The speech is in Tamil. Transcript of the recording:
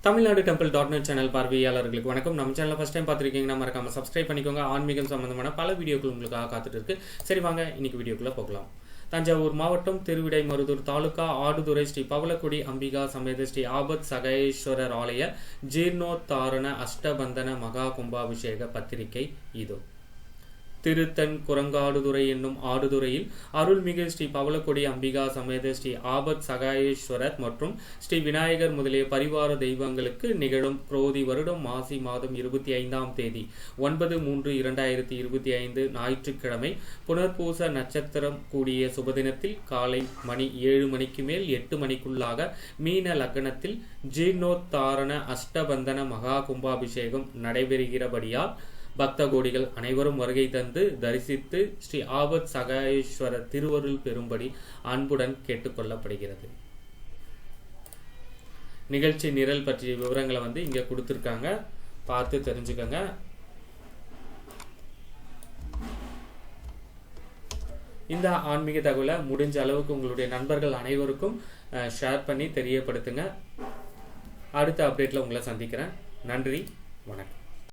தமிழ்நாடு டெம்பிள்.net சேனல் பார்வையாளர்களுக்கு வணக்கம். நம்ம சேனலை ஃபர்ஸ்ட் டைம் பார்த்துருக்கீங்கன்னா மறக்காம சப்ஸ்கிரைப் பண்ணிக்கோங்க. ஆன்மீகம் சம்பந்தமான பல வீடியோக்கள் உங்களுக்காக காத்துட்டு இருக்கு. சரி வாங்க இன்னைக்கு வீடியோக்குள்ள போகலாம். தஞ்சாவூர் மாவட்டம் திருவிடைமருதூர் தாலுகா ஆடுதுறை ஸ்ரீ பவளக்குடி அம்பிகா சமேத ஸ்ரீ ஆபத் சகேஸ்வரர் ஆலய ஜீர்ணோத்தாரண அஷ்டபந்தன மகா கும்பாபிஷேக பத்திரிகை இதோ. திருத்தன் குரங்காடுதுறை என்னும் ஆடுதுறையில் அருள்மிகு ஸ்ரீ பவளக்குடி அம்பிகா சமேத ஸ்ரீ ஆபத் சகாயேஸ்வரர் மற்றும் ஸ்ரீ விநாயகர் முதலிய பரிவார தெய்வங்களுக்கு நிகழும் குரோதி வருடம் மாசி மாதம் 25ஆம் தேதி 9/3/2025 ஞாயிற்றுக்கிழமை புனர்பூச நட்சத்திரம் கூடிய சுபதினத்தில் காலை மணி 7 மணிக்கு மேல் 8 மணிக்குள்ளாக மீன லக்னத்தில் ஜீர்ணோத்தாரண அஷ்டபந்தன மகா கும்பாபிஷேகம் நடைபெறுகிறபடியால் பக்த கோடிகள் அனைவரும் வருகை தந்து தரிசித்து ஸ்ரீ ஆபத் சகாயேஸ்வரர் திருவருள் பெறும்படி அன்புடன் கேட்டுக்கொள்ளப்படுகிறது. நிகழ்ச்சி நிரல் பற்றிய விவரங்களை இங்க கொடுத்திருக்காங்க, பார்த்து தெரிஞ்சுக்கங்க. இந்த ஆன்மீக தகவலை முடிஞ்ச அளவுக்கு உங்களுடைய நண்பர்கள் அனைவருக்கும் ஷேர் பண்ணி தெரியப்படுத்துங்க. அடுத்த அப்டேட்ல உங்களை சந்திக்கிறேன். நன்றி, வணக்கம்.